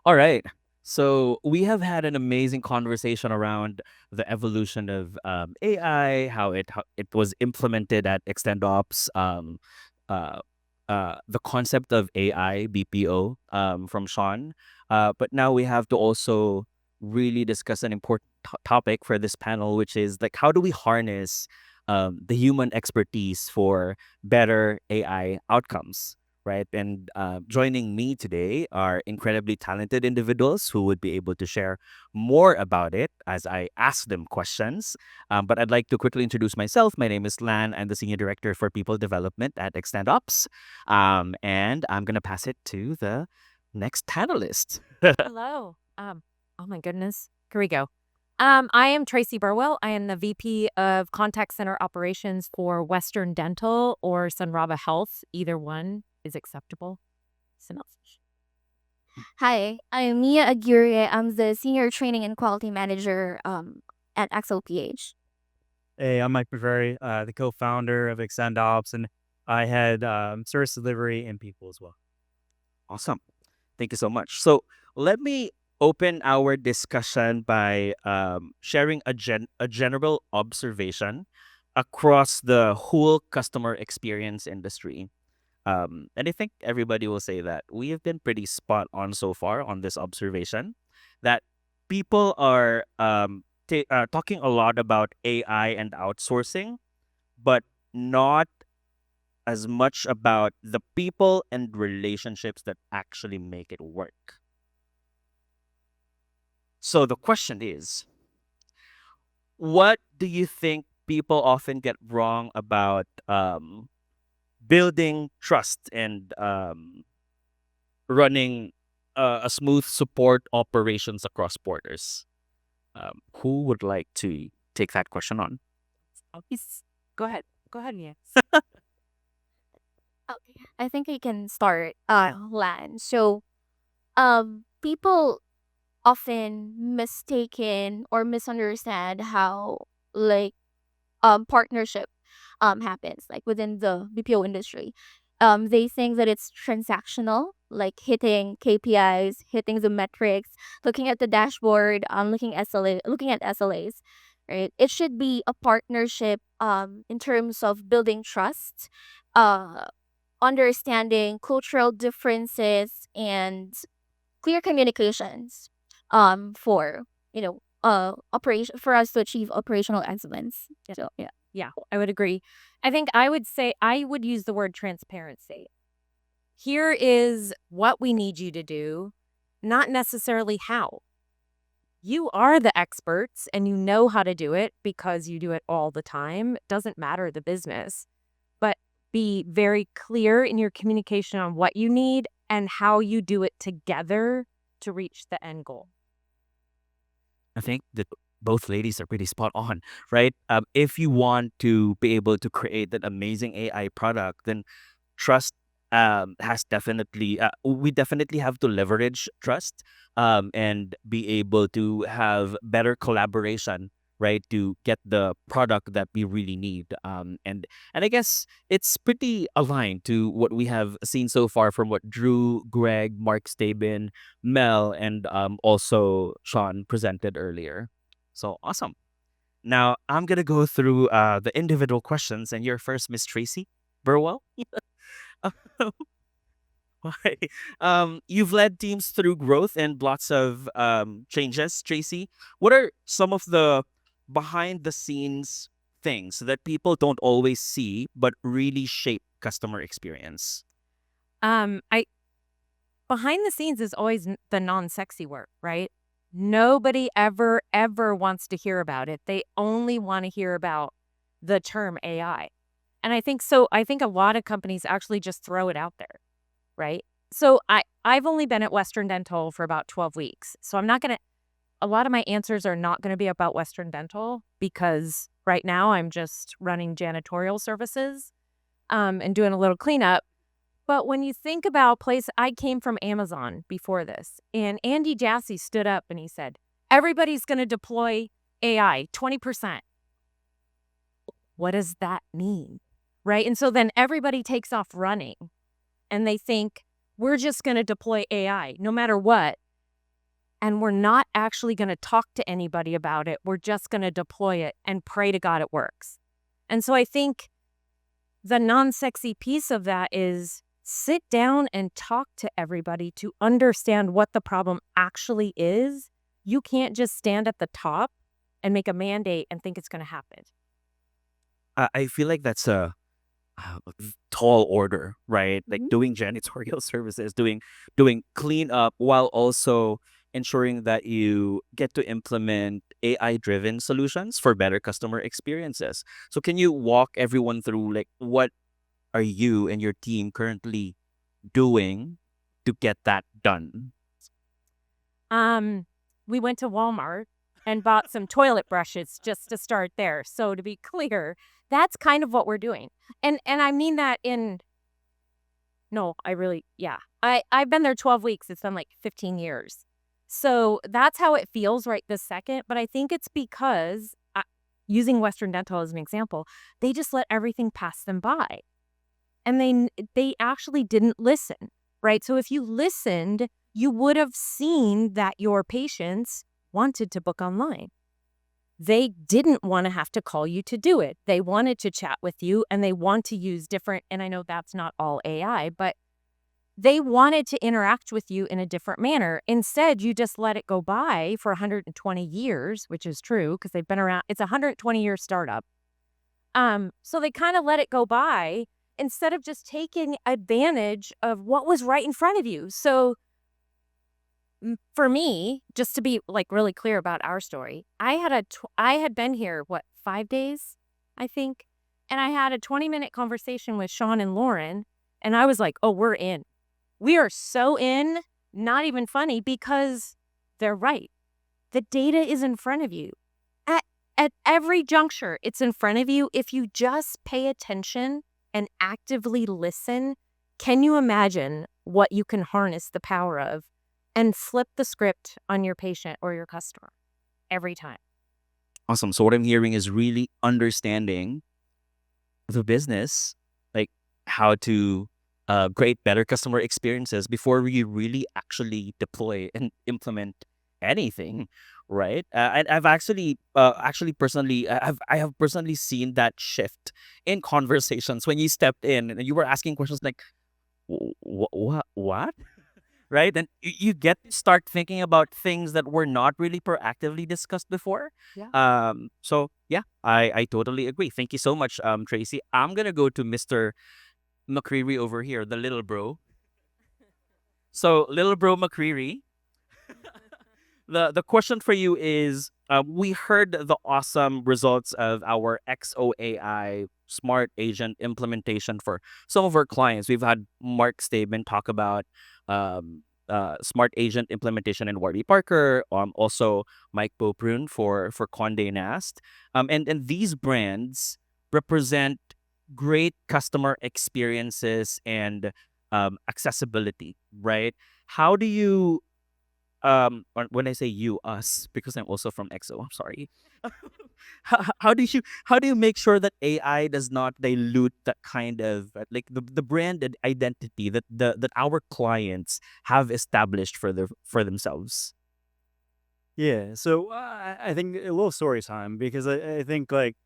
All right. So we have had an amazing conversation around the evolution of AI, how it was implemented at ExtendOps, uh, the concept of AI BPO from Sean. But now we have to also really discuss an important topic for this panel, which is like how do we harness the human expertise for better AI outcomes? Right. And joining me today are incredibly talented individuals who would be able to share more about it as I ask them questions. But I'd like to quickly introduce myself. My name is Lan. I'm the Senior Director for People Development at ExtendOps. And I'm going to pass it to the next panelist. Hello. Oh my goodness. Here we go. I am Tracy Burwell. I am the VP of Contact Center Operations for Western Dental or Sunrava Health. Either one is acceptable. Synopsis. Hi, I'm Miah Aguirre. I'm the Senior Training and Quality Manager at XLPH. Hey, I'm Mike McCreery, the co-founder of Extend Ops, and I had service delivery and people as well. Awesome. Thank you so much. So let me open our discussion by sharing a general observation across the whole customer experience industry. And I think everybody will say that we have been pretty spot on so far on this observation that people are talking a lot about AI and outsourcing, but not as much about the people and relationships that actually make it work. So the question is, what do you think people often get wrong about building trust and running a smooth support operations across borders? Who would like to take that question on? Go ahead. Go ahead, Mia. Okay, I think I can start, Lan. So, people often mistaken or misunderstand how like partnership happens like within the BPO industry. They think that it's transactional, like hitting KPIs, hitting the metrics, looking at the dashboard, looking at SLAs, right? It should be a partnership in terms of building trust, uh understanding cultural differences and clear communications for operation for us to achieve operational excellence. Yeah. So yeah. Yeah, I would agree. I think I would say I would use the word transparency. Here is what we need you to do, not necessarily how. You are the experts and you know how to do it because you do it all the time. It doesn't matter the business, but be very clear in your communication on what you need and how you do it together to reach the end goal. I think that both ladies are pretty spot on, right? If you want to be able to create that amazing AI product, then trust has definitely we definitely have to leverage trust and be able to have better collaboration, right, to get the product that we really need. And I guess it's pretty aligned to what we have seen so far from what Drew, Greg, Mark Stabin, Mel, and also Sean presented earlier. So awesome. Now I'm gonna go through the individual questions, and you're first, Miss Tracy Burwell. Why? You've led teams through growth and lots of changes, Tracy. What are some of the behind the scenes things that people don't always see but really shape customer experience? I behind the scenes is always the non-sexy work, right? Nobody ever wants to hear about it. They only want to hear about the term AI. And I think a lot of companies actually just throw it out there, right? So I've only been at Western Dental for about 12 weeks. So I'm not going to a lot of my answers are not going to be about Western Dental because right now I'm just running janitorial services and doing a little cleanup. But when you think about I came from Amazon before this, and Andy Jassy stood up and he said, everybody's going to deploy AI 20%. What does that mean? Right? And so then everybody takes off running and they think we're just going to deploy AI no matter what. and we're not actually going to talk to anybody about it. We're just going to deploy it and pray to God it works. And so I think the non-sexy piece of that is sit down and talk to everybody to understand what the problem actually is. You can't just stand at the top and make a mandate and think it's going to happen. I feel like that's a tall order, right? Like Mhm. doing janitorial services, doing cleanup while also ensuring that you get to implement AI-driven solutions for better customer experiences. So can you walk everyone through like what are you and your team currently doing to get that done? We went to Walmart and bought some toilet brushes just to start there. So to be clear, that's kind of what we're doing. And I mean that in no, I really yeah. I've been there 12 weeks. It's been like 15 years. So that's how it feels right this second, but I think it's because using Western Dental as an example, they just let everything pass them by. And they actually didn't listen, right? So if you listened, you would have seen that your patients wanted to book online. They didn't want to have to call you to do it. They wanted to chat with you and they want to use different, and I know that's not all AI, but they wanted to interact with you in a different manner. Instead, you just let it go by for 120 years, which is true because they've been around. It's a 120-year startup. So they kind of let it go by instead of just taking advantage of what was right in front of you. So for me, just to be like really clear about our story, I had been here, 5 days, I think. And I had a 20-minute conversation with Sean and Lauren. And I was like, oh, we're in. We are so in, not even funny, because they're right. The data is in front of you. At every juncture, it's in front of you. If you just pay attention and actively listen, can you imagine what you can harness the power of and flip the script on your patient or your customer every time? Awesome. So what I'm hearing is really understanding the business, like how to create better customer experiences before we really actually deploy and implement anything, right? And I've actually personally, I have personally seen that shift in conversations when you stepped in and you were asking questions like, what? Right? And you get to start thinking about things that were not really proactively discussed before. Yeah. So yeah, I totally agree. Thank you so much, Tracy. I'm gonna go to Mr. McCreery over here, the little bro. So little bro McCreery, the question for you is we heard the awesome results of our XOAI smart agent implementation for some of our clients. We've had Mark Staben talk about smart agent implementation in Warby Parker, also Mike Beauprun for Condé Nast. And these brands represent great customer experiences and accessibility, right? How do you when I say you, us, because I'm also from EXO, I'm sorry. How do you make sure that AI does not dilute that kind of like the brand and identity that that our clients have established for themselves? Yeah. So I think a little story time because I think like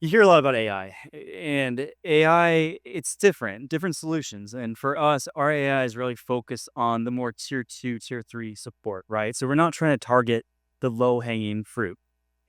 you hear a lot about AI and AI, it's different solutions. And for us, our AI is really focused on the more tier two, tier three support, right? So we're not trying to target the low hanging fruit.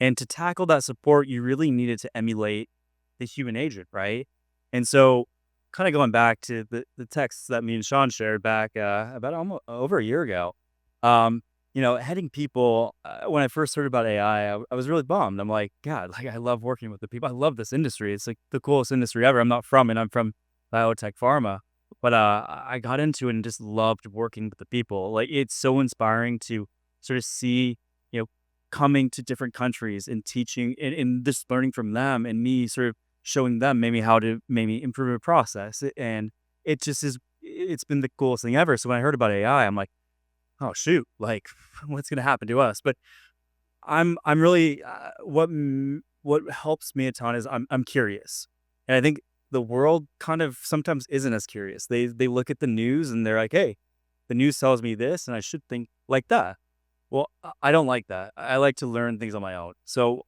And to tackle that support, you really needed to emulate the human agent, right? And so kind of going back to the texts that me and Sean shared back about almost over a year ago, um, heading people, when I first heard about AI, I was really bummed. I'm like, God, like I love working with the people. I love this industry. It's like the coolest industry ever. I'm not from it. I'm from biotech pharma, but I got into it and just loved working with the people. Like it's so inspiring to sort of see, you know, coming to different countries and teaching and just learning from them and me sort of showing them maybe how to maybe improve a process. And it just is, it's been the coolest thing ever. So when I heard about AI, I'm like, oh shoot, like what's going to happen to us? But I'm really what helps me a ton is I'm curious, and I think the world kind of sometimes isn't as curious. They look at the news and they're like, hey, the news tells me this, and I should think like that. Well, I don't like that. I like to learn things on my own. So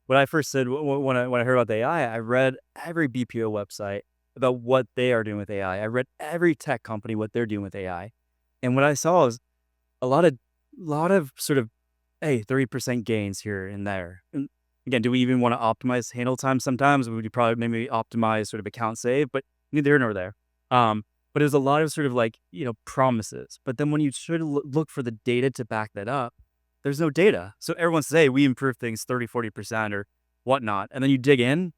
what I first said when I heard about the AI, I read every BPO website about what they are doing with AI. I read every tech company what they're doing with AI, and what I saw is a lot of sort of, hey, 30% gains here and there. And again, do we even want to optimize handle time? Sometimes we would probably maybe optimize sort of account save, but neither here nor there. But there's a lot of sort of like, promises. But then when you sort of look for the data to back that up, there's no data. So everyone says, hey, we improve things 30, 40% or whatnot. And then you dig in,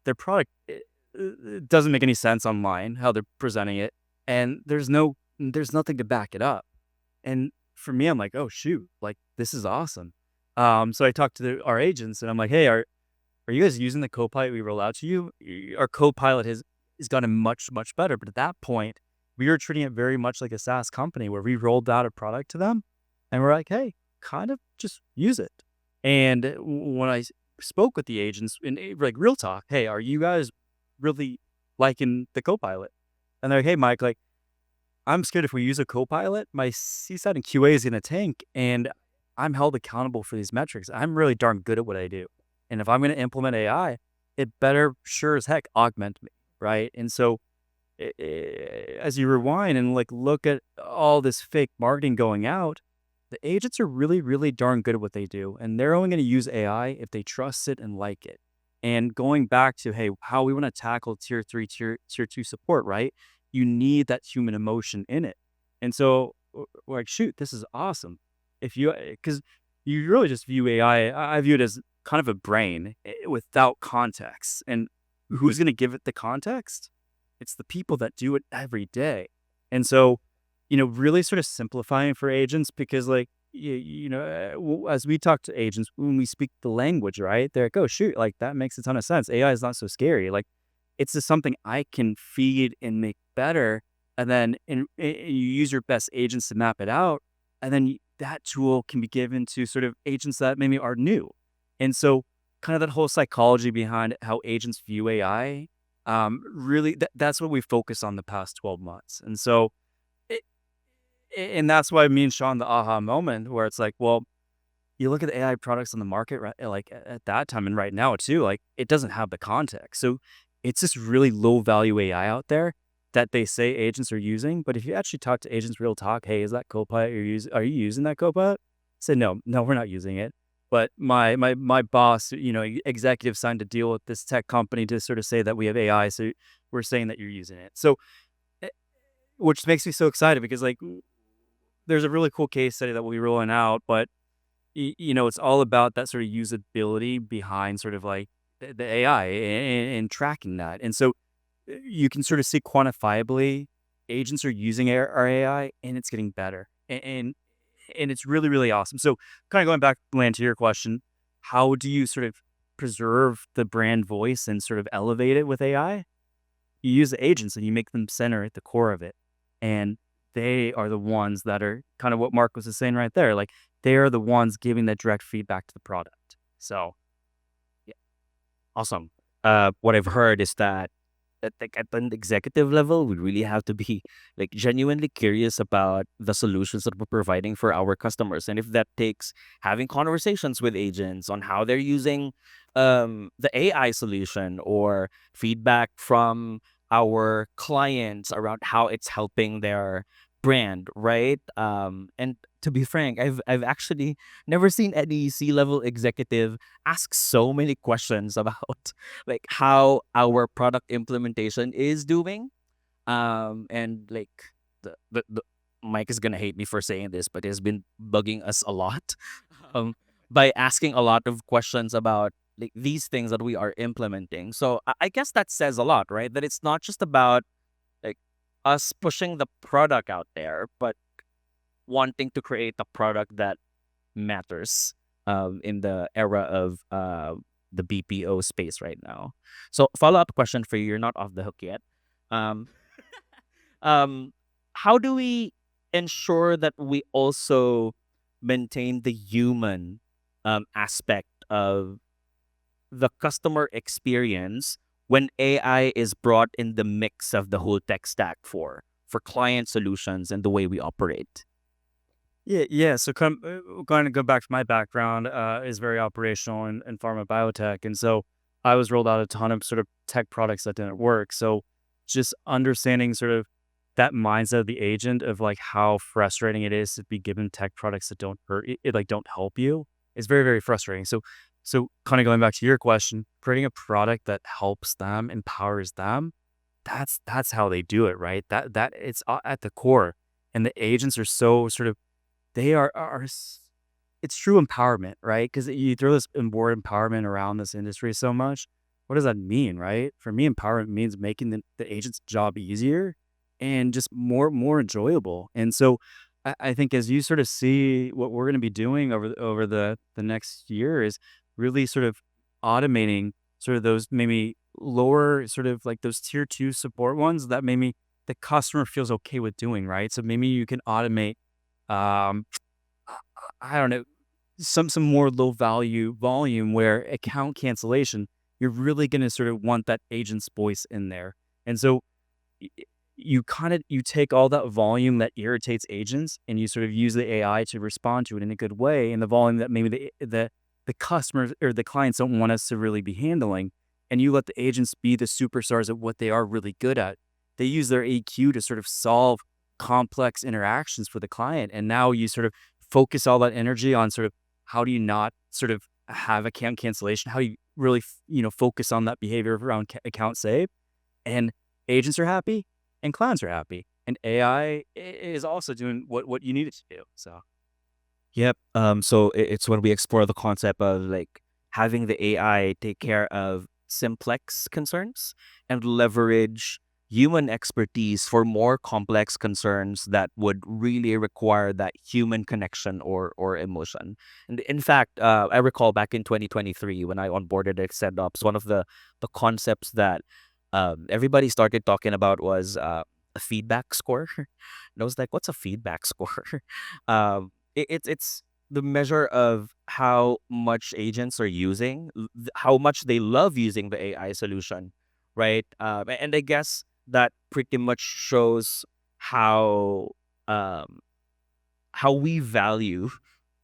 their product it doesn't make any sense online, how they're presenting it. And there's nothing to back it up. And for me, I'm like, oh shoot, like this is awesome. So I talked to our agents and I'm like, hey, are you guys using the Copilot we roll out to you? Our Copilot has gotten much, much better. But at that point, we were treating it very much like a SaaS company where we rolled out a product to them and we're like, hey, kind of just use it. And when I spoke with the agents in like real talk, hey, are you guys really liking the Copilot? And they're like, hey, Mike, like, I'm scared if we use a Copilot, my CSAT and QA is going to tank and I'm held accountable for these metrics. I'm really darn good at what I do. And if I'm going to implement AI, it better sure as heck augment me, right? And so as you rewind and like look at all this fake marketing going out, the agents are really, really darn good at what they do. And they're only going to use AI if they trust it and like it. And going back to, hey, how we want to tackle tier 3, tier 2 support, right? You need that human emotion in it. And so we're like, shoot, this is awesome. Because you really just view AI, I view it as kind of a brain without context. And who's going to give it the context? It's the people that do it every day. And so, really sort of simplifying for agents because like, as we talk to agents, when we speak the language, right? They're like, oh, shoot, like that makes a ton of sense. AI is not so scary. Like it's just something I can feed and make better. And then you use your best agents to map it out. And then that tool can be given to sort of agents that maybe are new. And so kind of that whole psychology behind how agents view AI, really, that's what we focus on the past 12 months. And so, and that's why me and Sean, the aha moment where it's like, well, you look at the AI products on the market, right? Like at that time and right now too, like it doesn't have the context. So it's this really low value AI out there that they say agents are using. But if you actually talk to agents real talk, hey, is that Copilot you're using? Are you using that Copilot? Say no, we're not using it. But my boss, executive signed a deal with this tech company to sort of say that we have AI. So we're saying that you're using it. So, which makes me so excited because like there's a really cool case study that we'll be rolling out, but it's all about that sort of usability behind sort of like the AI and tracking that. And so you can sort of see quantifiably agents are using our AI and it's getting better. And it's really, really awesome. So kind of going back, Lan, to your question, how do you sort of preserve the brand voice and sort of elevate it with AI? You use the agents and you make them center at the core of it. And they are the ones that are kind of what Mark was saying right there. Like they are the ones giving that direct feedback to the product. So, yeah. Awesome. What I've heard is that at an executive level, we really have to be like genuinely curious about the solutions that we're providing for our customers, and if that takes having conversations with agents on how they're using the AI solution or feedback from our clients around how it's helping their brand, right? And to be frank, I've actually never seen any C-level executive ask so many questions about like how our product implementation is doing. And like the Mike is gonna hate me for saying this, but he's been bugging us a lot um by asking a lot of questions about like these things that we are implementing. So I guess that says a lot, right? That it's not just about like us pushing the product out there, but wanting to create a product that matters in the era of the BPO space right now. So follow up question for you. You're not off the hook yet. Um, um, how do we ensure that we also maintain the human aspect of the customer experience when AI is brought in the mix of the whole tech stack for client solutions and the way we operate? Yeah. So going to go back to my background is very operational in pharma biotech, and so I was rolled out a ton of sort of tech products that didn't work. So just understanding sort of that mindset of the agent of like how frustrating it is to be given tech products that don't hurt it, like don't help you is very frustrating. So kind of going back to your question, creating a product that helps them, empowers them, that's how they do it, right? That it's at the core, and the agents are so sort of they it's true empowerment, right? Because you throw this word empowerment around this industry so much. What does that mean, right? For me, empowerment means making the agent's job easier and just more enjoyable. And so I think as you sort of see what we're going to be doing over the next year is really sort of automating sort of those maybe lower sort of like those tier two support ones that maybe the customer feels okay with doing, right? So maybe you can automate um I don't know, some more low value volume where account cancellation, you're really going to sort of want that agent's voice in there. And so y- you kind of you take all that volume that irritates agents and you sort of use the AI to respond to it in a good way, and the volume that maybe the customers or the clients don't want us to really be handling, and you let the agents be the superstars at what they are really good at. They use their AQ to sort of solve complex interactions for the client, and now you sort of focus all that energy on sort of how do you not sort of have account cancellation? How do you really, focus on that behavior around account save? And agents are happy and clients are happy. And AI is also doing what you need it to do. So, Yep. So it's when we explore the concept of like having the AI take care of simplex concerns and leverage human expertise for more complex concerns that would really require that human connection or emotion. And in fact, I recall back in 2023 when I onboarded XedOps, one of the concepts that everybody started talking about was a feedback score. And I was like, what's a feedback score? It's the measure of how much agents are using, how much they love using the AI solution, right? And I guess that pretty much shows how um, how we value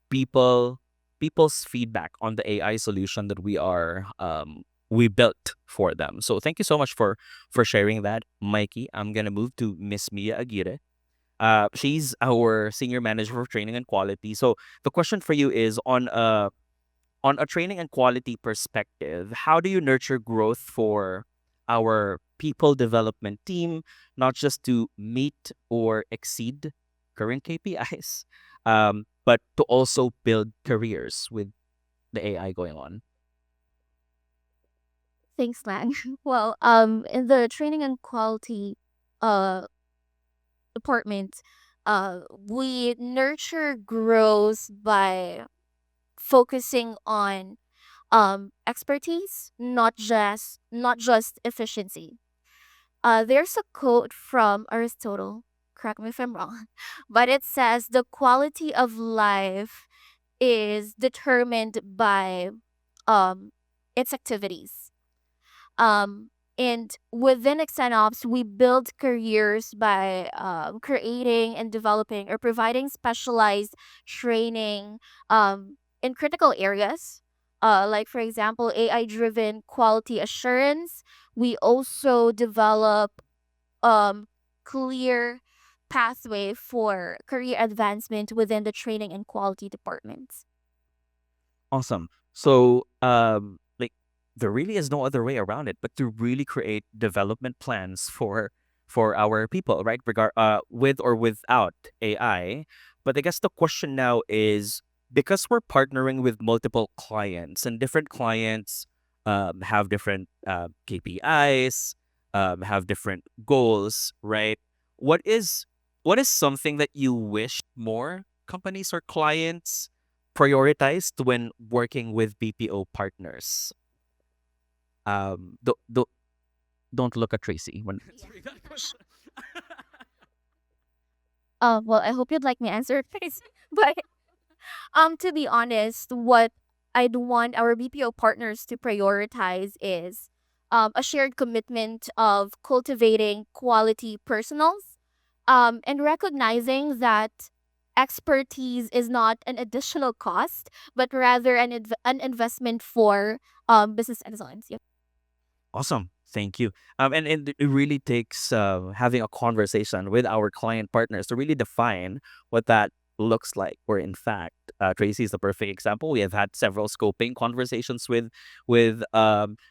people people's feedback on the AI solution that we built for them. So thank you so much for sharing that, Mikey. I'm gonna move to Miss Mia Aguirre. She's our senior manager for training and quality. So the question for you is on a training and quality perspective, how do you nurture growth for our people development team, not just to meet or exceed current KPIs, but to also build careers with the AI going on? Thanks, Lang. Well, in the training and quality uh department, we nurture growth by focusing on expertise, not just efficiency. There's a quote from Aristotle, correct me if I'm wrong, but it says the quality of life is determined by um its activities. Um, and within XenOps, we build careers by creating and developing or providing specialized training in critical areas. Like, for example, AI driven quality assurance. We also develop clear pathway for career advancement within the training and quality departments. Awesome. So, like, there really is no other way around it but to really create development plans for our people, right? With or without AI. But I guess the question now is because we're partnering with multiple clients and different clients have different KPIs, have different goals, right? What is what is something that you wish more companies or clients prioritized when working with BPO partners? Um, do, do, don't look at Tracy when answering that question. Well, I hope you'd like me answer it first. But to be honest, what I'd want our BPO partners to prioritize is a shared commitment of cultivating quality personals and recognizing that expertise is not an additional cost, but rather an investment for business excellence. Yep. Awesome. Thank you. And it really takes having a conversation with our client partners to really define what that looks like. Where in fact, Tracy is the perfect example. We have had several scoping conversations with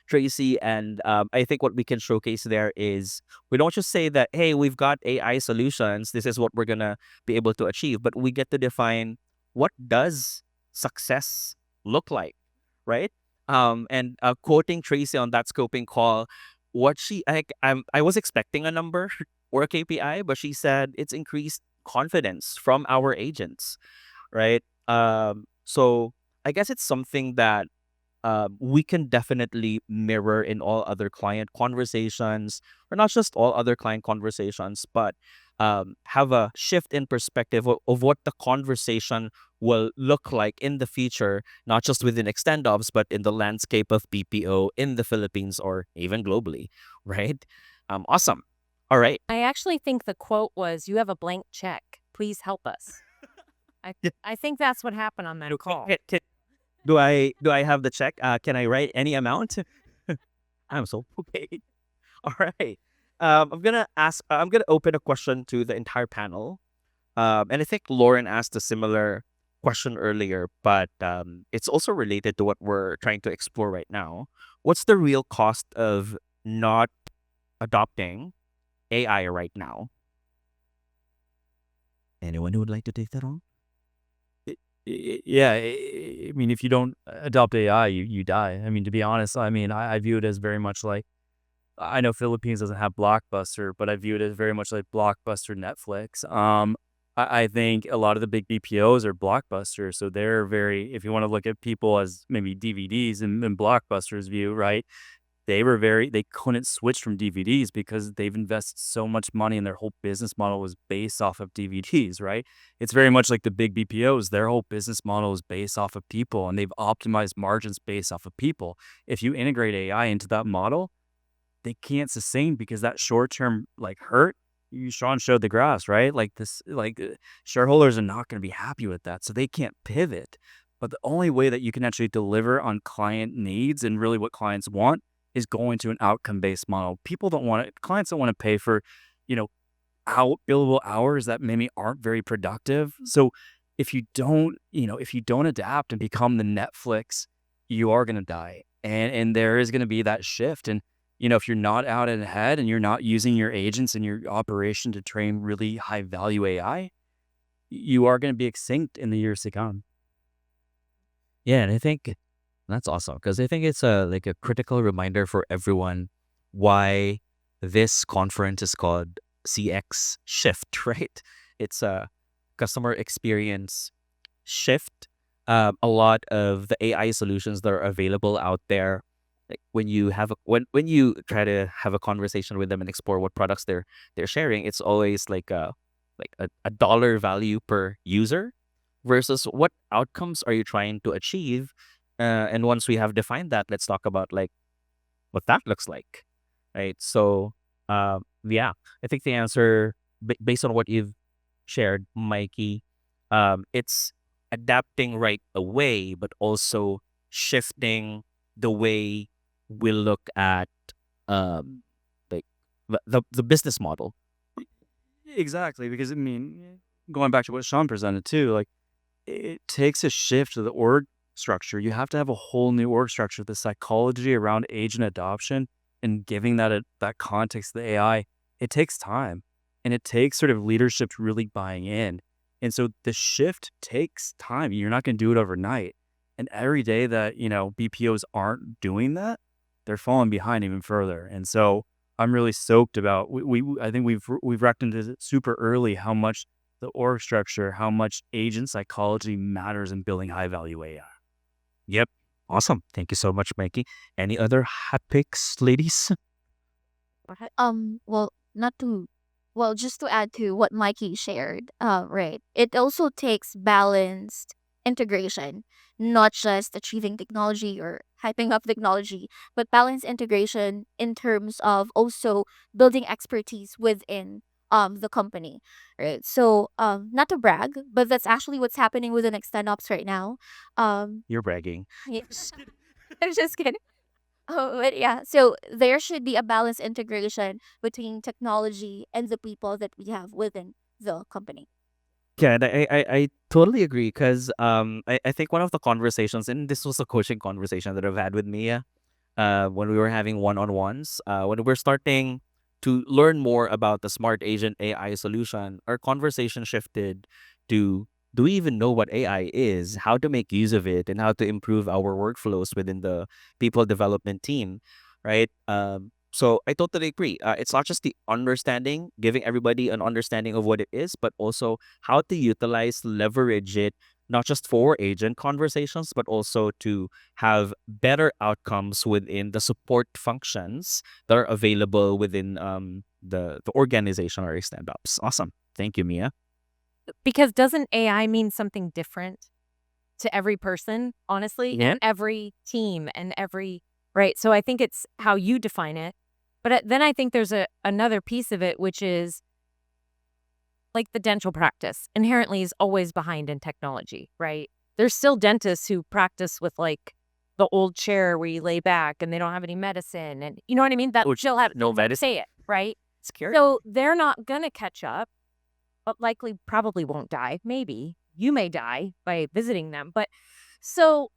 Tracy, and I think what we can showcase there is we don't just say that, hey, we've got AI solutions. This is what we're gonna be able to achieve, but we get to define what does success look like, right? And quoting Tracy on that scoping call, I was expecting a number or a KPI, but she said it's increased confidence from our agents, right? So I guess it's something that we can definitely mirror in all other client conversations, or not just all other client conversations, but have a shift in perspective of what the conversation will look like in the future, not just within Extendops, but in the landscape of BPO in the Philippines or even globally, right? Awesome. All right. I actually think the quote was, "You have a blank check. Please help us." Yeah. I think that's what happened on that call. Do I have the check? Can I write any amount? I'm so okay. All right. I'm gonna open a question to the entire panel. And I think Lauren asked a similar question earlier, but it's also related to what we're trying to explore right now. What's the real cost of not adopting AI right now? Anyone who would like to take that on? Yeah, I mean, if you don't adopt AI, you die. I mean, to be honest, I mean, I view it as very much like, I know Philippines doesn't have Blockbuster, but I view it as very much like Blockbuster Netflix. I think a lot of the big BPOs are Blockbuster, so they're very. If you want to look at people as maybe DVDs in Blockbuster's view, right? They couldn't switch from DVDs because they've invested so much money and their whole business model was based off of DVDs, right? It's very much like the big BPOs. Their whole business model is based off of people and they've optimized margins based off of people. If you integrate AI into that model, they can't sustain because that short term like hurt. Sean showed the graphs, right? Like this, shareholders are not going to be happy with that, so they can't pivot. But the only way that you can actually deliver on client needs and really what clients want is going to an outcome based model. People don't want it. Clients don't want to pay for, you know, billable hours that maybe aren't very productive. So if you don't adapt and become the Netflix, you are going to die. And there is going to be that shift. And if you're not out and ahead and you're not using your agents and your operation to train really high value AI, you are going to be extinct in the years to come. Yeah, and I think that's awesome because I think it's a critical reminder for everyone why this conference is called CX Shift, right? It's a customer experience shift. A lot of the AI solutions that are available out there, like when you try to have a conversation with them and explore what products they're sharing, it's always like a dollar value per user versus what outcomes are you trying to achieve. And once we have defined that, let's talk about like what that looks like, right? So, yeah, I think the answer, based on what you've shared, Mikey, it's adapting right away, but also shifting the way we look at um, like the business model. Exactly, because I mean, going back to what Sean presented too, like it takes a shift to the org structure. You have to have a whole new org structure. The psychology around agent adoption and giving that context to the AI, it takes time, and it takes sort of leadership to really buying in. And so the shift takes time. You're not going to do it overnight. And every day that BPOs aren't doing that, they're falling behind even further. And so I'm really stoked about I think we've recognized it super early how much the org structure, how much agent psychology matters in building high value AI. Yep. Awesome. Thank you so much, Mikey. Any other hot picks, ladies? Well, not to, well, just to add to what Mikey shared, right. It also takes balanced integration, not just achieving technology or hyping up technology, but balanced integration in terms of also building expertise within the company, right? So not to brag, but that's actually what's happening within Extend Ops right now. You're bragging. Yeah. I'm just kidding. Oh, but yeah, so there should be a balanced integration between technology and the people that we have within the company. Yeah, and I totally agree because I think one of the conversations, and this was a coaching conversation that I've had with Mia when we were having one-on-ones, when we're starting to learn more about the smart agent AI solution, our conversation shifted to, do we even know what AI is, how to make use of it, and how to improve our workflows within the people development team, right? So I totally agree. It's not just the understanding, giving everybody an understanding of what it is, but also how to utilize, leverage it, not just for agent conversations, but also to have better outcomes within the support functions that are available within the organization or stand-ups. Awesome. Thank you, Mia. Because doesn't AI mean something different to every person, honestly, Yeah. and every team and every, right? So I think it's how you define it. But then I think there's another piece of it, which is like the dental practice inherently is always behind in technology, right? There's still dentists who practice with like the old chair where you lay back and they don't have any medicine. And you know what I mean? That Oh, she'll have no medicine. say it, right? Scary. So they're not going to catch up, but likely probably won't die. Maybe you may die by visiting them. But so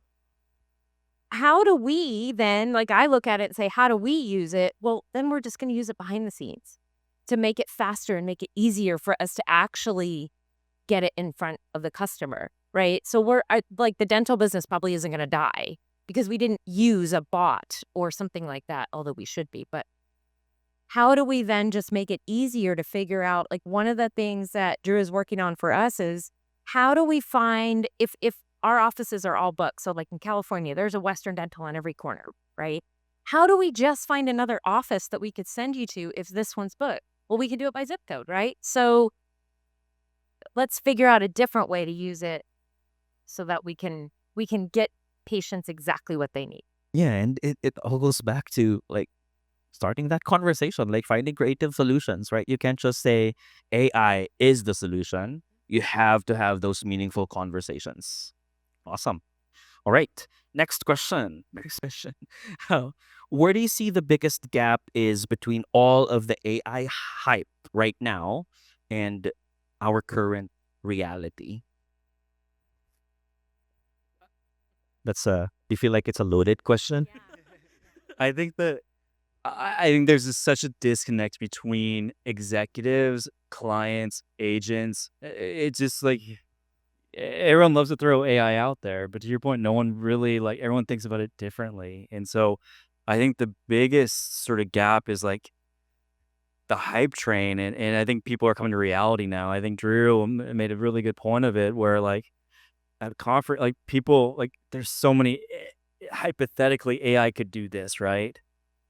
how do we then, like I look at it and say, how do we use it? Well, then we're just going to use it behind the scenes to make it faster and make it easier for us to actually get it in front of the customer, right? So like the dental business probably isn't going to die because we didn't use a bot or something like that, although we should be. But how do we then just make it easier to figure out, like one of the things that Drew is working on for us is how do we find if our offices are all booked, so like in California there's a Western Dental on every corner, right? How do we just find another office that we could send you to if this one's booked? Well, we can do it by zip code, right? So let's figure out a different way to use it so that we can get patients exactly what they need. Yeah, and it all goes back to like starting that conversation, like finding creative solutions, right? You can't just say AI is the solution. You have to have those meaningful conversations. Awesome. All right. Next question. Next question. How, where do you see the biggest gap is between all of the AI hype right now and our current reality? That's a, do you feel like it's a loaded question? I think that I think there's such a disconnect between executives, clients, agents. It's just like everyone loves to throw AI out there, but to your point, no one really like everyone thinks about it differently. And so I think the biggest sort of gap is like the hype train. And I think people are coming to reality now. I think Drew made a really good point of it where like at a conference, like people like there's so many hypothetically AI could do this, right?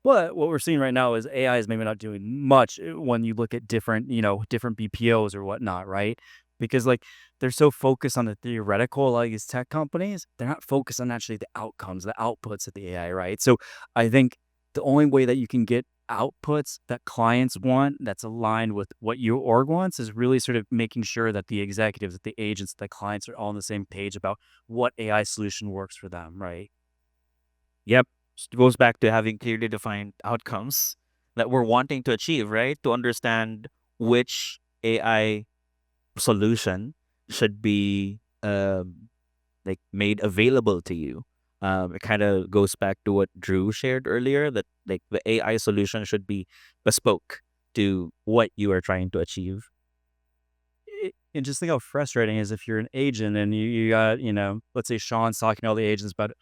But what we're seeing right now is AI is maybe not doing much when you look at different, different BPOs or whatnot, right? Because like they're so focused on the theoretical, like these tech companies, they're not focused on actually the outcomes, the outputs of the AI, right? So I think the only way that you can get outputs that clients want that's aligned with what your org wants is really sort of making sure that the executives, that the agents, the clients are all on the same page about what AI solution works for them, right? Yep. It goes back to having clearly defined outcomes that we're wanting to achieve, right? To understand which AI solution should be like made available to you. It kind of goes back to what Drew shared earlier, that like the AI solution should be bespoke to what you are trying to achieve. And just think how frustrating it is if you're an agent and you got, let's say Sean's talking to all the agents about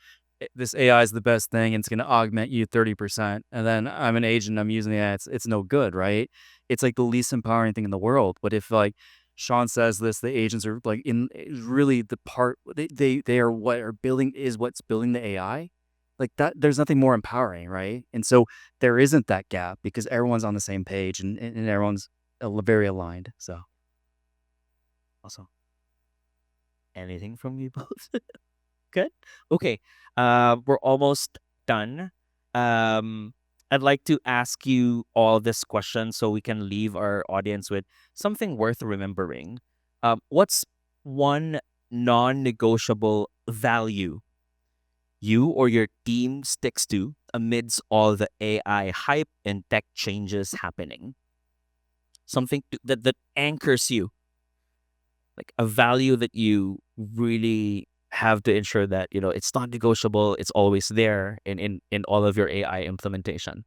this AI is the best thing and it's going to augment you 30%. And then I'm an agent, I'm using it, it's no good, right? It's like the least empowering thing in the world. But if like Sean says this, the agents are like in really the part they are what are building is what's building the AI. Like that, there's nothing more empowering, right? And so there isn't that gap because everyone's on the same page and everyone's very aligned. So. Also, anything from you both? Good. Okay. We're almost done. Um, I'd like to ask you all this question so we can leave our audience with something worth remembering. What's one non-negotiable value you or your team sticks to amidst all the AI hype and tech changes happening? Something that anchors you, like a value that you really have to ensure that it's not negotiable. It's always there in all of your AI implementation.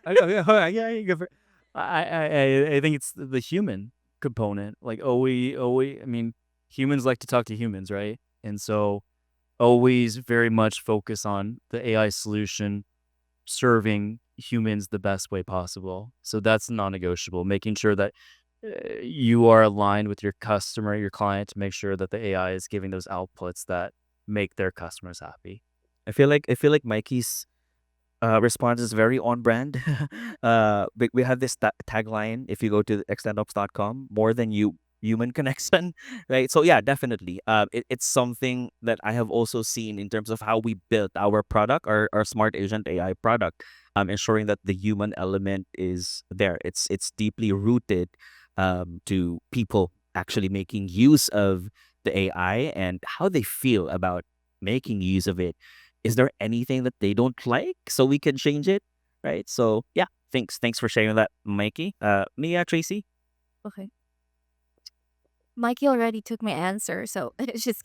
Yeah, you go for. I think it's the human component. Like always. I mean, humans like to talk to humans, right? And so always very much focus on the AI solution serving humans the best way possible. So that's non-negotiable. Making sure that you are aligned with your customer, your client, to make sure that the AI is giving those outputs that make their customers happy. I feel like Mikey's response is very on brand. We have this tagline. If you go to extendops.com, more than you human connection, right? So yeah, definitely. It's something that I have also seen in terms of how we built our product, our smart agent AI product, ensuring that the human element is there. It's deeply rooted to people actually making use of the AI and how they feel about making use of it. Is there anything that they don't like so we can change it, right? So yeah, thanks for sharing that, Mikey. Mia, Tracy. Okay. Mikey already took my answer, so it's just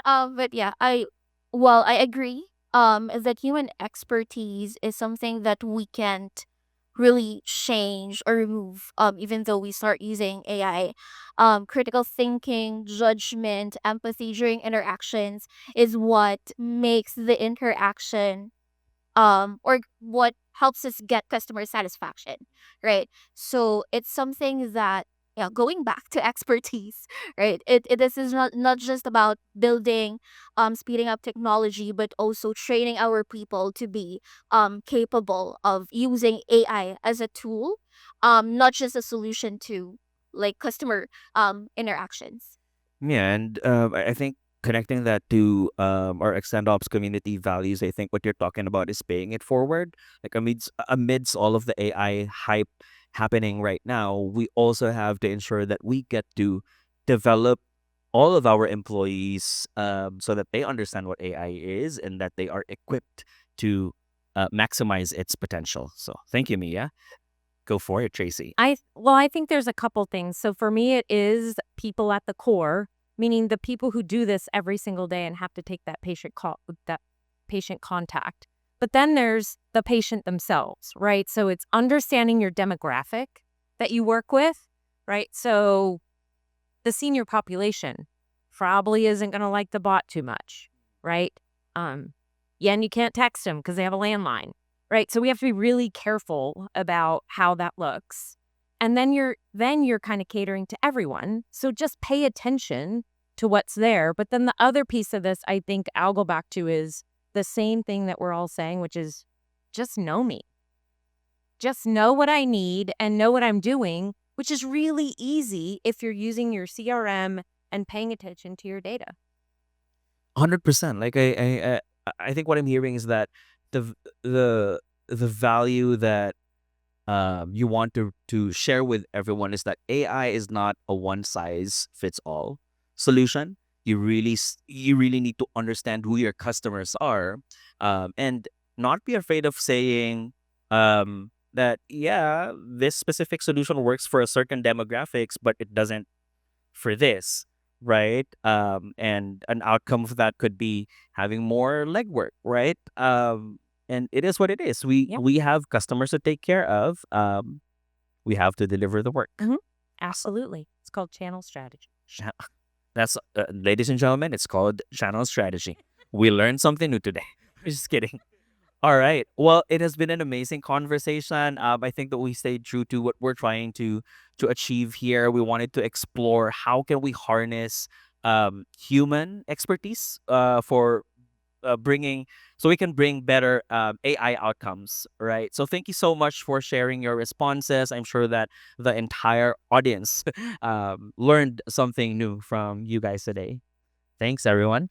but yeah, I agree that human expertise is something that we can't really change or remove even though we start using AI. Critical thinking, judgment, empathy during interactions is what makes the interaction or what helps us get customer satisfaction, right? So it's something that, yeah, going back to expertise, right? This is not just about building speeding up technology, but also training our people to be capable of using AI as a tool, not just a solution to like customer interactions. Yeah, and I think connecting that to our Extend Ops community values, I think what you're talking about is paying it forward. Like amidst all of the AI hype happening right now, we also have to ensure that we get to develop all of our employees so that they understand what AI is and that they are equipped to maximize its potential. So thank you, Mia. Go for it, Tracy. I think there's a couple things. So for me, it is people at the core, meaning the people who do this every single day and have to take that patient contact. But then there's the patient themselves, right? So it's understanding your demographic that you work with, right? So the senior population probably isn't going to like the bot too much, right? Yeah, and you can't text them because they have a landline, right? So we have to be really careful about how that looks. And then you're kind of catering to everyone. So just pay attention to what's there. But then the other piece of this, I think I'll go back to is the same thing that we're all saying, which is just know me. Just know what I need and know what I'm doing, which is really easy if you're using your CRM and paying attention to your data. 100%. Like I think what I'm hearing is that the the value that you want to share with everyone is that AI is not a one size fits all solution. You really need to understand who your customers are, and not be afraid of saying that yeah, this specific solution works for a certain demographics, but it doesn't for this, right? And an outcome of that could be having more legwork, right? And it is what it is. We Yep. we have customers to take care of. We have to deliver the work. Absolutely. It's called channel strategy. Cha- That's ladies and gentlemen, it's called channel strategy. We learned something new today. Just kidding. All right. Well, it has been an amazing conversation. I think that we stayed true to what we're trying to achieve here. We wanted to explore how can we harness human expertise for bringing so we can bring better AI outcomes, right? So thank you so much for sharing your responses. I'm sure that the entire audience learned something new from you guys today. Thanks, everyone.